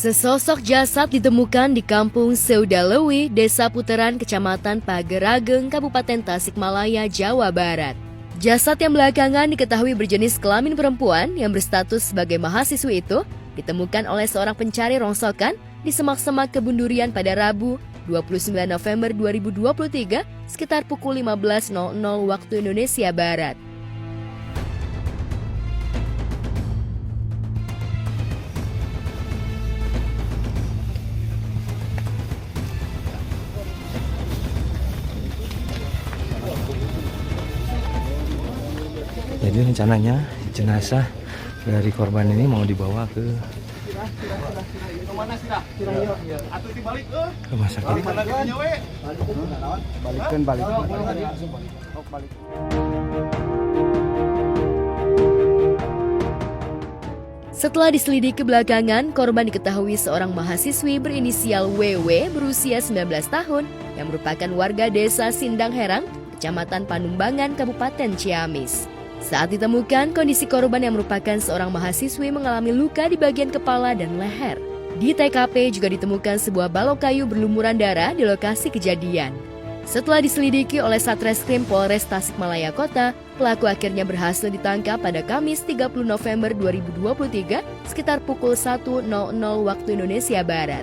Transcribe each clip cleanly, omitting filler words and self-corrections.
Sesosok jasad ditemukan di Kampung Seudalewi, Desa Puteran, Kecamatan Pagerageng, Kabupaten Tasikmalaya, Jawa Barat. Jasad yang belakangan diketahui berjenis kelamin perempuan yang berstatus sebagai mahasiswi itu ditemukan oleh seorang pencari rongsokan di semak-semak Kebun Durian pada Rabu, 29 November 2023 sekitar pukul 15.00 waktu Indonesia Barat. Jadi rencananya jenazah dari korban ini mau dibawa ke rumah sakit. Setelah diselidiki belakangan, korban diketahui seorang mahasiswi berinisial WW berusia 19 tahun yang merupakan warga desa Sindang Herang, Kecamatan Panumbangan, Kabupaten Ciamis. Saat ditemukan, kondisi korban yang merupakan seorang mahasiswi mengalami luka di bagian kepala dan leher. Di TKP juga ditemukan sebuah balok kayu berlumuran darah di lokasi kejadian. Setelah diselidiki oleh Satreskrim Polres Tasikmalaya Kota, pelaku akhirnya berhasil ditangkap pada Kamis 30 November 2023 sekitar pukul 1.00 waktu Indonesia Barat.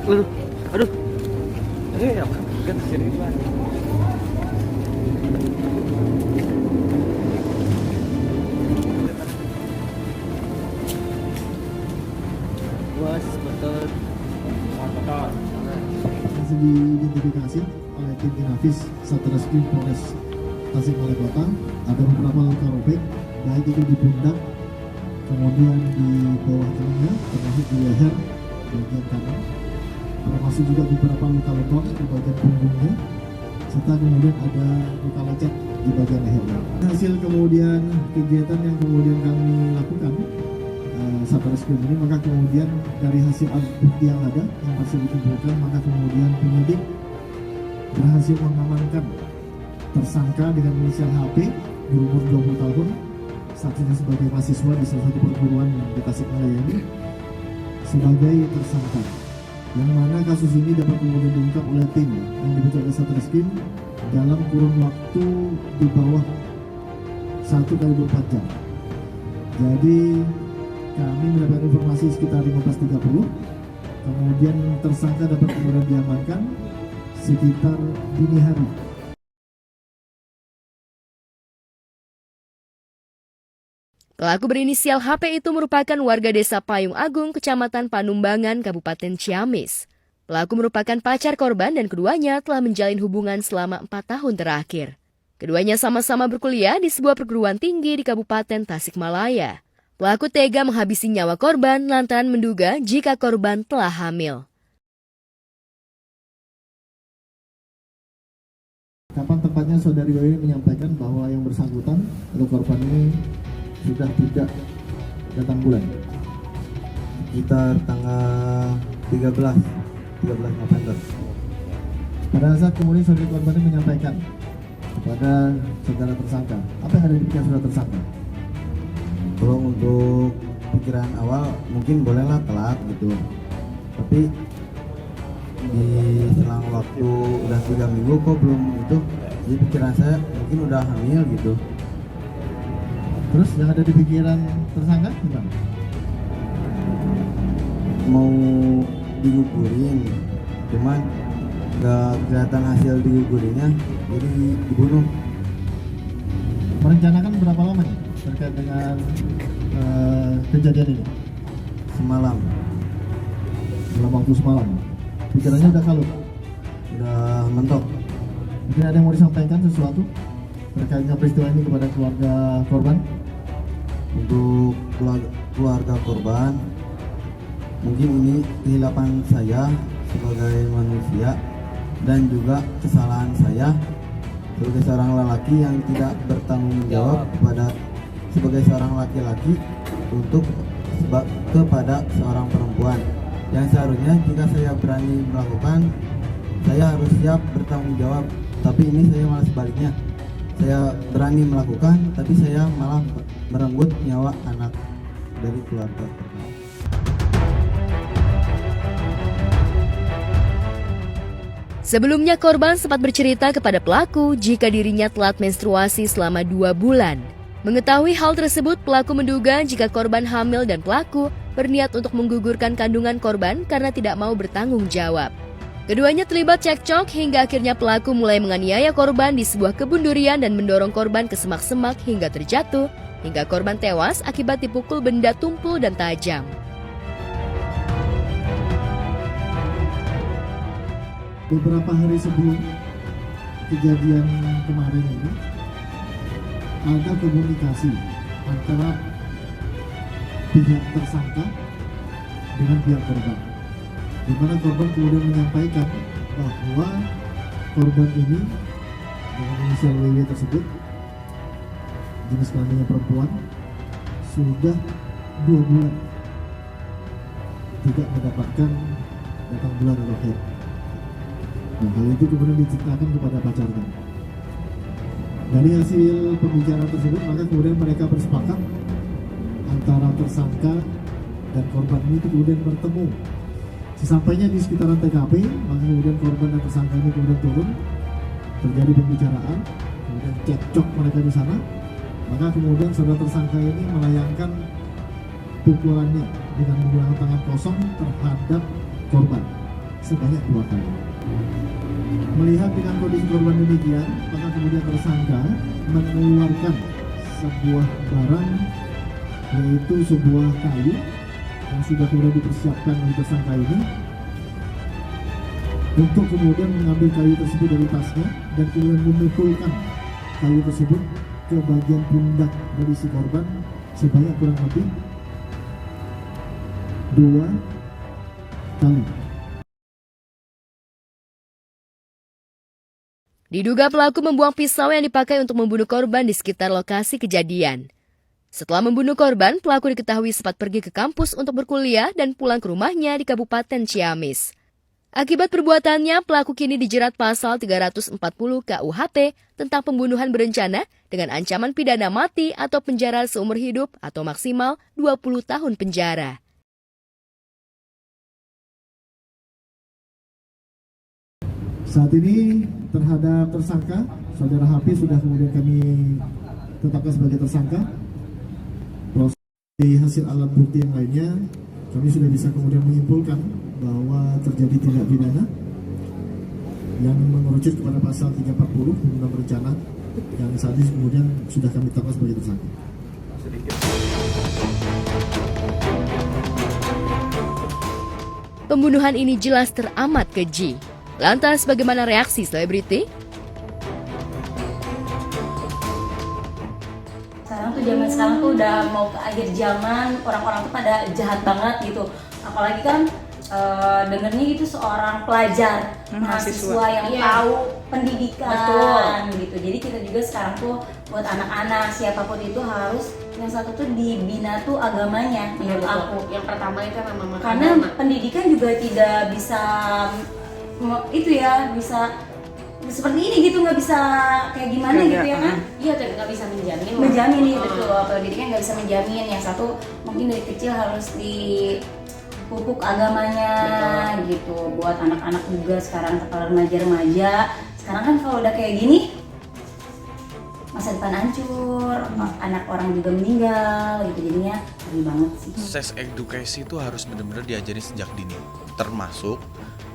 Aduh, ini apa? Kan sini Pak. Masih diidentifikasi oleh tim Inafis Satreskrim Polres Tasikmalaya Kota. Ada beberapa luka robek, baik itu di pundak, kemudian di bawah telinga, termasuk di leher bagian kanan. Termasuk juga beberapa luka lebam di bagian punggungnya, serta kemudian ada luka lecet di bagian lehernya. Hasil kemudian kegiatan yang kemudian kami lakukan Satreskrim ini, maka kemudian dari hasil alat bukti yang ada yang masih dikumpulkan, maka kemudian penyidik berhasil mengamankan tersangka dengan inisial HP berumur 20 tahun, statusnya sebagai mahasiswa di salah satu perguruan di Tasikmalaya ini sebagai tersangka. Yang mana kasus ini dapat kemudian diungkap oleh tim yang dibentuk oleh Satreskrim dalam kurun waktu di bawah 1x24 jam. Jadi kami mendapat informasi sekitar 15.30, kemudian tersangka dapat kemudian diamankan sekitar dini hari. Pelaku berinisial HP itu merupakan warga desa Payung Agung, Kecamatan Panumbangan, Kabupaten Ciamis. Pelaku merupakan pacar korban dan keduanya telah menjalin hubungan selama 4 tahun terakhir. Keduanya sama-sama berkuliah di sebuah perguruan tinggi di Kabupaten Tasikmalaya. Pelaku tega menghabisi nyawa korban lantaran menduga jika korban telah hamil. Kapan tepatnya saudari WW menyampaikan bahwa yang bersangkutan atau korban ini sudah tidak datang bulan? Sekitar tanggal 13 November. Pada saat kemudian saudari korban ini menyampaikan kepada saudara tersangka, apa yang ada di pikiran saudara tersangka? Kalau untuk pikiran awal mungkin bolehlah telat gitu, tapi di selang waktu udah 3 minggu kok belum itu, jadi pikiran saya mungkin udah hamil gitu. Terus yang ada di pikiran tersangka gimana? Mau digugurin, cuman gak kelihatan hasil digugurinnya, jadi dibunuh. Merencanakan berapa lama nih terkait dengan kejadian ini? Semalam. Dalam waktu semalam. Pikirannya udah kalut, Udah mentok. mungkin ada yang mau disampaikan sesuatu terkait dengan peristiwa ini kepada keluarga korban? Untuk keluarga korban, mungkin ini kehilapan saya sebagai manusia dan juga kesalahan saya sebagai seorang lelaki yang tidak bertanggung jawab sebagai seorang laki-laki untuk kepada seorang perempuan yang seharusnya jika saya berani melakukan saya harus siap bertanggung jawab. Tapi ini saya malah sebaliknya. Saya berani melakukan, tapi saya malah merenggut nyawa anak dari keluarga. Sebelumnya korban sempat bercerita kepada pelaku jika dirinya telat menstruasi selama 2 bulan. Mengetahui hal tersebut, pelaku menduga jika korban hamil dan pelaku berniat untuk menggugurkan kandungan korban karena tidak mau bertanggung jawab. Keduanya terlibat cekcok hingga akhirnya pelaku mulai menganiaya korban di sebuah kebun durian dan mendorong korban ke semak-semak hingga terjatuh, hingga korban tewas akibat dipukul benda tumpul dan tajam. Beberapa hari sebelum kejadian kemarin ini ada komunikasi antara pihak tersangka dengan pihak korban, di mana korban kemudian menyampaikan bahwa korban ini dengan inisial WW tersebut, jenis kelaminnya perempuan, sudah 2 bulan tidak mendapatkan datang bulan atau haid. Nah, hal itu kemudian diceritakan kepada pacarnya. Dari hasil pembicaraan tersebut, maka kemudian mereka bersepakat antara tersangka dan korban ini kemudian bertemu. Sesampainya di sekitaran TKP, maka kemudian korban dan tersangka ini kemudian turun, terjadi pembicaraan, kemudian cekcok mereka di sana. Maka kemudian saudara tersangka ini melayangkan pukulannya dengan menggunakan tangan kosong terhadap korban sebanyak 2 kali. Melihat dengan kondisi korban demikian, maka kemudian tersangka mengeluarkan sebuah barang, yaitu sebuah kayu yang sudah kemudian dipersiapkan oleh tersangka ini untuk kemudian mengambil kayu tersebut dari tasnya dan kemudian memukulkan kayu tersebut ke bagian pundak dari si korban sebanyak kurang lebih 2 kali. Diduga pelaku membuang pisau yang dipakai untuk membunuh korban di sekitar lokasi kejadian. Setelah membunuh korban, pelaku diketahui sempat pergi ke kampus untuk berkuliah dan pulang ke rumahnya di Kabupaten Ciamis. Akibat perbuatannya, pelaku kini dijerat pasal 340 KUHP tentang pembunuhan berencana dengan ancaman pidana mati atau penjara seumur hidup atau maksimal 20 tahun penjara. Saat ini terhadap tersangka, saudara HP sudah kemudian kami tetapkan sebagai tersangka. Proses hasil alat bukti yang lainnya, kami sudah bisa kemudian menyimpulkan bahwa terjadi tindak pidana yang mengerucut kepada pasal 340 pembunuhan berencana yang saat ini kemudian sudah kami tetapkan sebagai tersangka. Pembunuhan ini jelas teramat keji. Lantas bagaimana reaksi selebriti? Zaman sekarang tuh udah mau ke akhir zaman, orang-orang tuh pada jahat banget gitu. Apalagi kan dengernya gitu seorang pelajar, mahasiswa yang tahu pendidikan. Betul. Gitu. Jadi kita juga sekarang tuh buat anak-anak siapapun itu harus yang satu tuh dibina tuh agamanya menurut aku. Yang pertama itu memang Karena pendidikan juga tidak bisa itu ya, bisa seperti ini gitu, nggak bisa kayak gimana gitu ya kan? Iya, nggak bisa menjamin Menjamin nih betul, pendidikan nggak bisa menjamin. Yang satu mungkin dari kecil harus dipupuk agamanya. Betul. Gitu. Buat anak-anak juga sekarang, kepala remaja-remaja sekarang kan kalau udah kayak gini masa depan hancur, anak orang juga meninggal gitu, jadinya ngeri banget sih. Sex education itu harus benar-benar diajari sejak dini, termasuk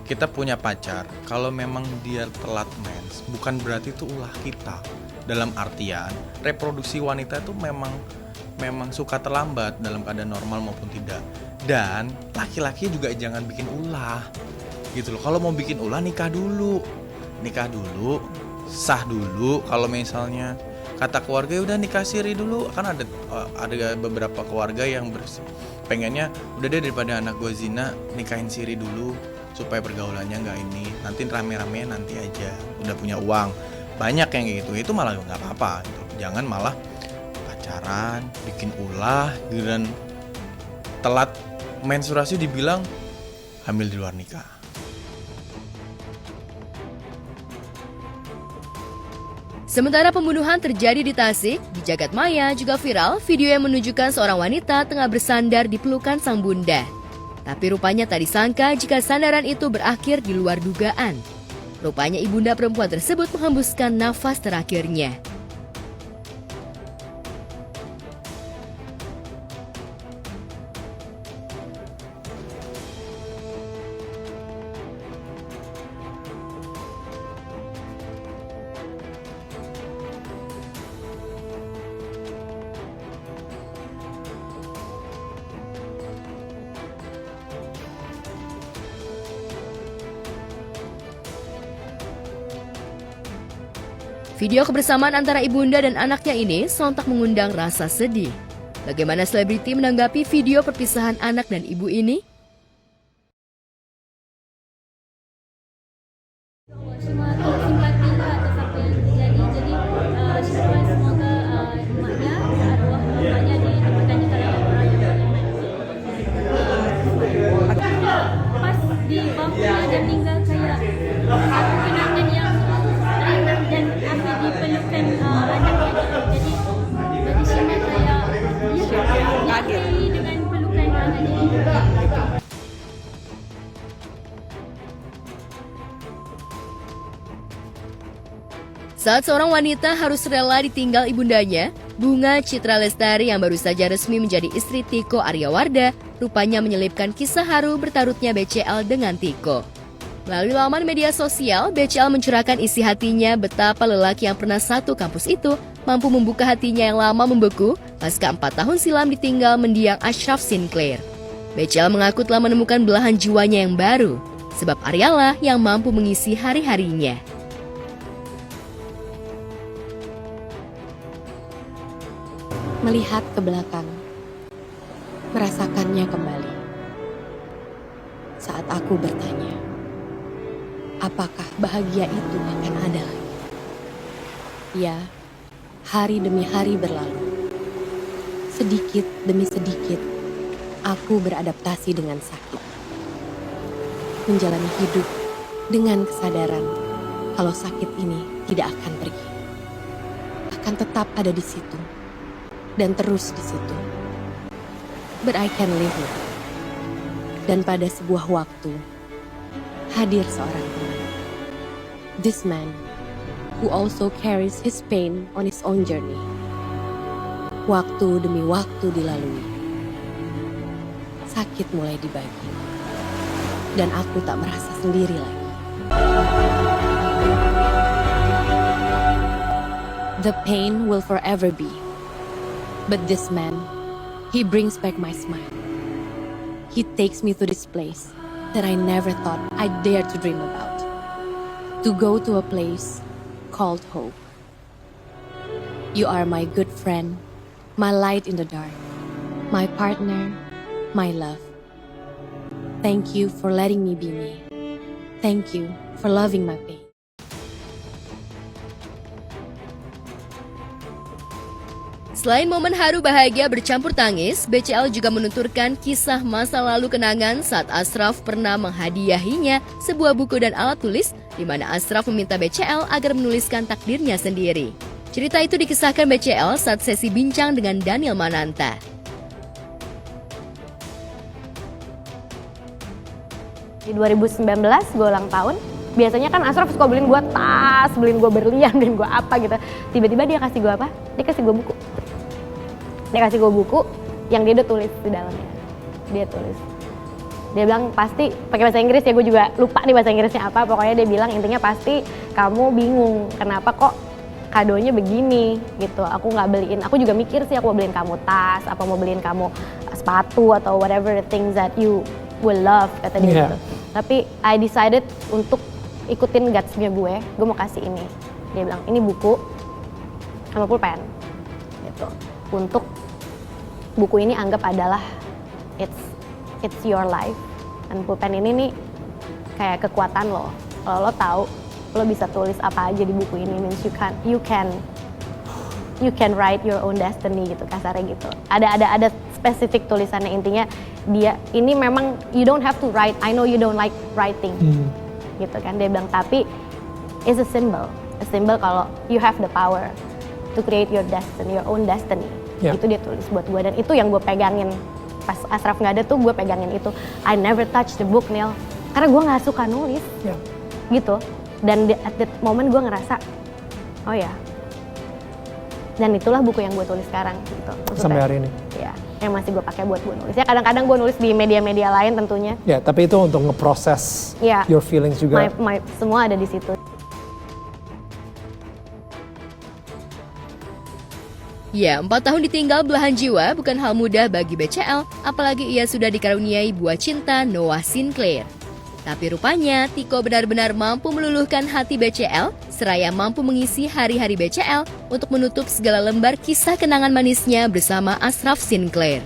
kita punya pacar, kalau memang dia telat mens, bukan berarti itu ulah kita. Dalam artian, reproduksi wanita itu memang suka terlambat dalam keadaan normal maupun tidak. Dan laki-laki juga jangan bikin ulah, gitu loh. Kalau mau bikin ulah nikah dulu, sah dulu. Kalau misalnya kata keluarga udah nikah siri dulu, kan ada beberapa keluarga yang pengennya udah deh daripada anak gue zina nikahin siri dulu supaya pergaulannya nggak ini, nanti rame-rame nanti aja udah punya uang. Banyak yang kayak gitu, itu malah nggak apa-apa gitu. Jangan malah pacaran bikin ulah dan telat menstruasi dibilang hamil di luar nikah. Sementara pembunuhan terjadi di Tasik, di Jagadmaya juga viral video yang menunjukkan seorang wanita tengah bersandar di pelukan sang bunda. Tapi rupanya tak disangka jika sandaran itu berakhir di luar dugaan. Rupanya ibunda perempuan tersebut menghembuskan nafas terakhirnya. Video kebersamaan antara ibunda dan anaknya ini sontak mengundang rasa sedih. Bagaimana selebriti menanggapi video perpisahan anak dan ibu ini? Cuma simpati lah atas apa yang terjadi. Jadi syukur semoga emaknya, arwah emaknya ditempatkan di kalangan orang yang beriman. Pas di bangkunya dia meninggal kayak aku kenangan yang enak dan apa dipelukan anaknya gitu. Jadi bagi Shima kayak dia happy dengan pelukan anaknya itu. Saat seorang wanita harus rela ditinggal ibundanya, Bunga Citra Lestari yang baru saja resmi menjadi istri Tiko Aryawarda rupanya menyelipkan kisah haru bertarutnya BCL dengan Tiko. Melalui laman media sosial, BCL mencurahkan isi hatinya betapa lelaki yang pernah satu kampus itu mampu membuka hatinya yang lama membeku pasca 4 tahun silam ditinggal mendiang Ashraf Sinclair. BCL mengaku telah menemukan belahan jiwanya yang baru, sebab Aryalah yang mampu mengisi hari-harinya. Melihat ke belakang, merasakannya kembali. Saat aku bertanya, apakah bahagia itu akan ada lagi? Ya, hari demi hari berlalu. Sedikit demi sedikit, aku beradaptasi dengan sakit. Menjalani hidup dengan kesadaran kalau sakit ini tidak akan pergi. Akan tetap ada di situ. Dan terus di situ. But I can live it. Dan pada sebuah waktu, hadir seorang teman. This man, who also carries his pain on his own journey. Waktu demi waktu dilalui. Sakit mulai dibagi. Dan aku tak merasa sendiri lagi. The pain will forever be. But this man, he brings back my smile. He takes me to this place that I never thought I'd dare to dream about. To go to a place called hope. You are my good friend, my light in the dark, my partner, my love. Thank you for letting me be me. Thank you for loving my pain. Selain momen haru bahagia bercampur tangis, BCL juga menuturkan kisah masa lalu kenangan saat Ashraf pernah menghadiahinya sebuah buku dan alat tulis di mana Ashraf meminta BCL agar menuliskan takdirnya sendiri. Cerita itu dikisahkan BCL saat sesi bincang dengan Daniel Mananta. Di 2019 gue ulang tahun, biasanya kan Ashraf suka beliin gue tas, beliin gue berlian, beliin gue apa gitu. Tiba-tiba dia kasih gue apa? Dia kasih gue buku. Dia kasih gue buku yang dia udah tulis di dalamnya. Dia tulis. Dia bilang pasti pakai bahasa Inggris ya, gue juga lupa nih bahasa Inggrisnya apa. Pokoknya dia bilang intinya pasti kamu bingung kenapa kok kadonya begini gitu. Aku nggak beliin, aku juga mikir sih aku mau beliin kamu tas, apa mau beliin kamu sepatu atau whatever the things that you will love kata dia gitu. Tapi I decided untuk ikutin guts-nya gue mau kasih ini. Dia bilang ini buku sama pulpen gitu. Untuk buku ini anggap adalah it's your life. Dan pulpen ini nih kayak kekuatan lo. Kalau lo tahu lo bisa tulis apa aja di buku ini, means you can write your own destiny gitu kasarnya gitu. Ada spesifik tulisannya, intinya dia ini memang you don't have to write. I know you don't like writing. Gitu kan dia bilang, tapi it's a symbol. a symbol kalau you have the power to create your destiny, your own destiny. Yeah. Itu dia tulis buat gue, dan itu yang gue pegangin pas Ashraf nggak ada tuh, gue pegangin itu. I never touch the book, Neil, karena gue nggak suka nulis, gitu. Dan at that moment gue ngerasa, oh ya, dan itulah buku yang gue tulis sekarang, gitu. Maksudnya, Sampai hari ini. Ya, yang masih gue pakai buat gue nulis. Ya kadang-kadang gue nulis di media-media lain tentunya. Ya, tapi itu untuk ngeproses Ya, your feelings juga. semua ada di situ. Ya, 4 tahun ditinggal belahan jiwa bukan hal mudah bagi BCL, apalagi ia sudah dikaruniai buah cinta Noah Sinclair. Tapi rupanya Tiko benar-benar mampu meluluhkan hati BCL, seraya mampu mengisi hari-hari BCL untuk menutup segala lembar kisah kenangan manisnya bersama Ashraf Sinclair.